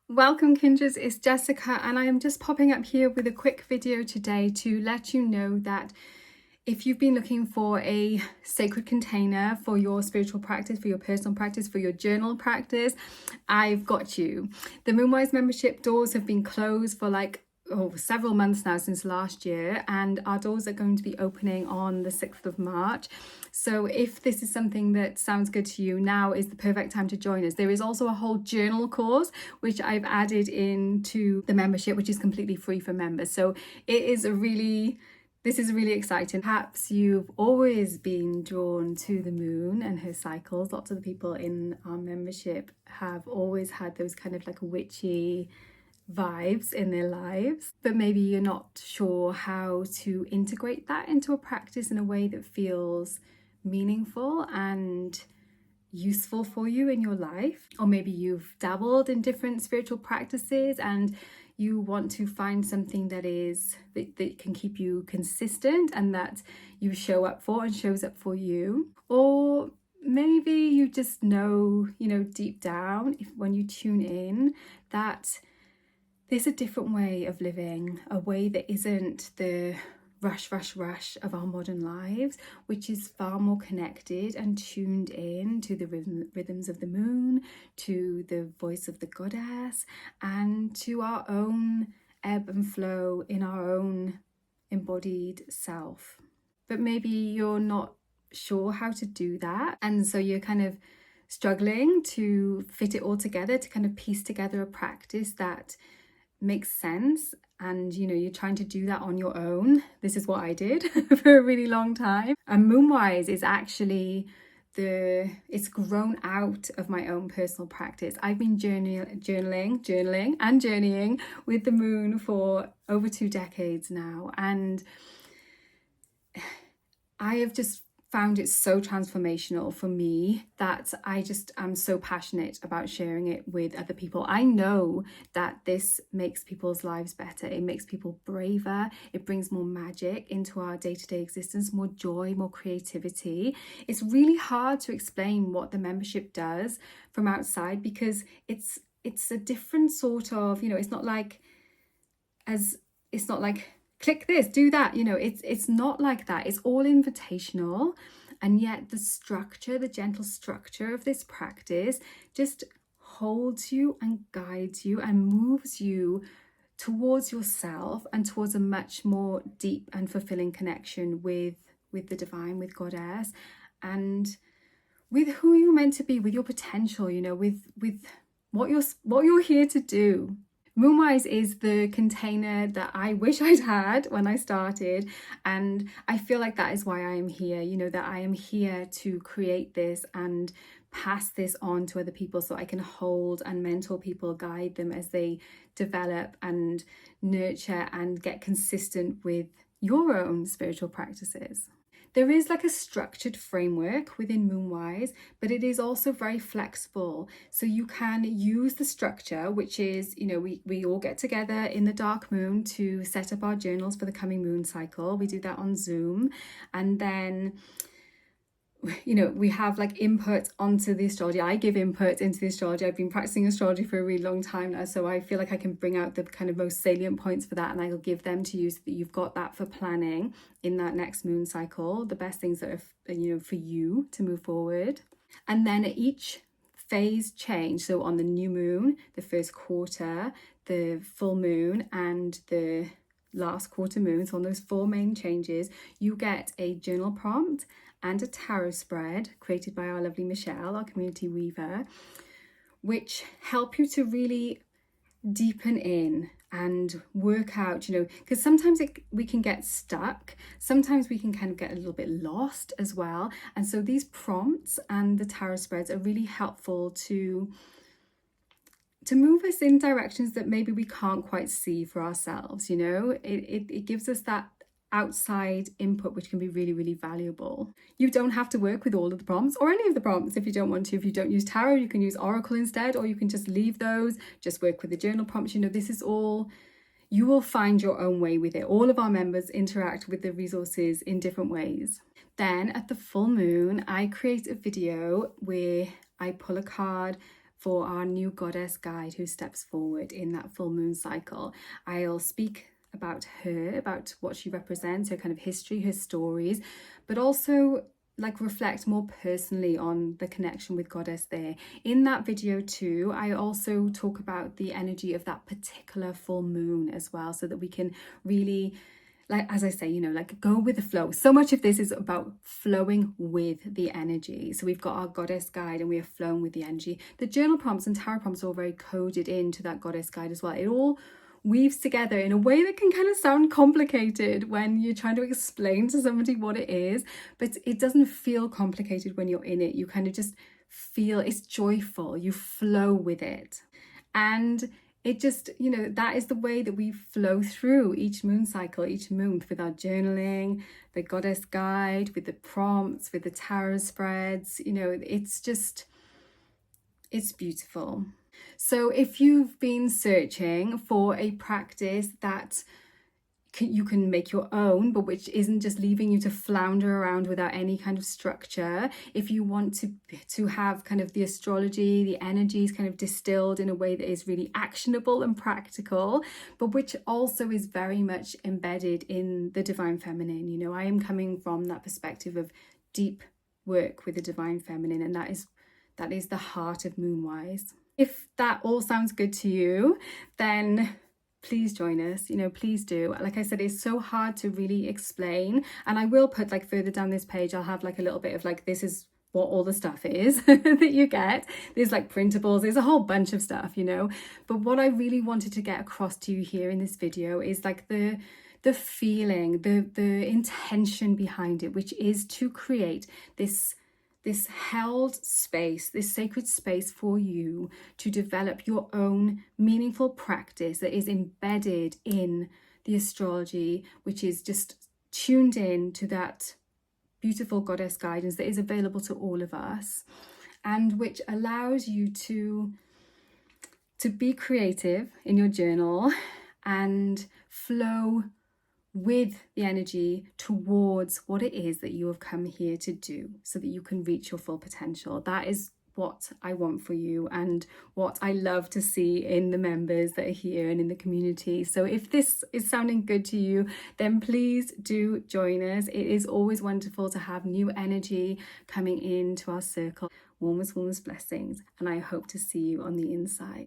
Welcome kindreds, it's Jessica and I am just popping up here with a quick video today to let you know that if you've been looking for a sacred container for your spiritual practice, for your personal practice, for your journal practice, I've got you. The MoonWise membership doors have been closed for several months now, since last year, and our doors are going to be opening on the 6th of March. So if this is something that sounds good to you, now is the perfect time to join us. There is also a whole journal course which I've added into the membership, which is completely free for members. So this is really exciting. Perhaps you've always been drawn to the moon and her cycles. Lots of the people in our membership have always had those kind of like witchy vibes in their lives, but maybe you're not sure how to integrate that into a practice in a way that feels meaningful and useful for you in your life. Or maybe you've dabbled in different spiritual practices and you want to find something that can keep you consistent and that you show up for and shows up for you. Or maybe you just know, deep down, when you tune in, that there's a different way of living, a way that isn't the rush of our modern lives, which is far more connected and tuned in to the rhythms of the moon, to the voice of the goddess, and to our own ebb and flow in our own embodied self. But maybe you're not sure how to do that, and so you're kind of struggling to fit it all together, to kind of piece together a practice that makes sense, and you're trying to do that on your own. This is what I did for a really long time. And MoonWise is actually it's grown out of my own personal practice. I've been journaling and journeying with the moon for over 2 decades now, and I have just found it so transformational for me that I just am so passionate about sharing it with other people. I know that this makes people's lives better. It makes people braver. It brings more magic into our day-to-day existence, more joy, more creativity. It's really hard to explain what the membership does from outside, because it's a different sort of, it's not like click this, do that, it's not like that. It's all invitational, and yet the gentle structure of this practice just holds you and guides you and moves you towards yourself and towards a much more deep and fulfilling connection with the divine, with Goddess, and with who you're meant to be, with your potential, with what you're here to do. MoonWise is the container that I wish I'd had when I started, and I feel like that is why I am here, that I am here to create this and pass this on to other people so I can hold and mentor people, guide them as they develop and nurture and get consistent with your own spiritual practices. There is like a structured framework within MoonWise, but it is also very flexible. So you can use the structure, which is, we all get together in the dark moon to set up our journals for the coming moon cycle. We do that on Zoom. And then we have like input onto the astrology. I give input into the astrology. I've been practicing astrology for a really long time now, so I feel like I can bring out the kind of most salient points for that, and I'll give them to you so that you've got that for planning in that next moon cycle, the best things that are for you to move forward. And then at each phase change, so on the new moon, the first quarter, the full moon, and the last quarter moon, so on those 4 main changes, you get a journal prompt and a tarot spread created by our lovely Michelle, our community weaver, which help you to really deepen in and work out, because sometimes we can get stuck, sometimes we can kind of get a little bit lost as well. And so these prompts and the tarot spreads are really helpful to move us in directions that maybe we can't quite see for ourselves. It gives us that outside input, which can be really, really valuable. You don't have to work with all of the prompts or any of the prompts if you don't want to. If you don't use tarot, you can use oracle instead, or you can just leave those, just work with the journal prompts. This is all, you will find your own way with it. All of our members interact with the resources in different ways. Then at the full moon, I create a video where I pull a card for our new goddess guide who steps forward in that full moon cycle. I'll speak about her, about what she represents, her kind of history, her stories, but also like reflect more personally on the connection with goddess there. In that video too, I also talk about the energy of that particular full moon as well, so that we can really, like, as I say, you know, like go with the flow. So much of this is about flowing with the energy. So we've got our goddess guide and we are flowing with the energy. The journal prompts and tarot prompts are all very coded into that goddess guide as well. It all weaves together in a way that can kind of sound complicated when you're trying to explain to somebody what it is, but it doesn't feel complicated when you're in it. You kind of just feel it's joyful, you flow with it. And it just, you know, that is the way that we flow through each moon cycle, each month, with our journaling, the goddess guide, with the prompts, with the tarot spreads. You know, it's just, it's beautiful. So if you've been searching for a practice that you can make your own, but which isn't just leaving you to flounder around without any kind of structure, if you want to have kind of the astrology, the energies kind of distilled in a way that is really actionable and practical, but which also is very much embedded in the divine feminine. You know, I am coming from that perspective of deep work with the divine feminine, and that is the heart of MoonWise. If that all sounds good to you, then please join us, you know, please do. Like I said, it's so hard to really explain, and I will put like further down this page, I'll have like a little bit of like, this is what all the stuff is that you get. There's like printables, there's a whole bunch of stuff, you know, but what I really wanted to get across to you here in this video is like the feeling, the intention behind it, which is to create this held space, this sacred space for you to develop your own meaningful practice that is embedded in the astrology, which is just tuned in to that beautiful goddess guidance that is available to all of us, and which allows you to be creative in your journal and flow with the energy towards what it is that you have come here to do, so that you can reach your full potential. That is what I want for you, and what I love to see in the members that are here and in the community. So if this is sounding good to you, then please do join us. It is always wonderful to have new energy coming into our circle. Warmest blessings, and I hope to see you on the inside.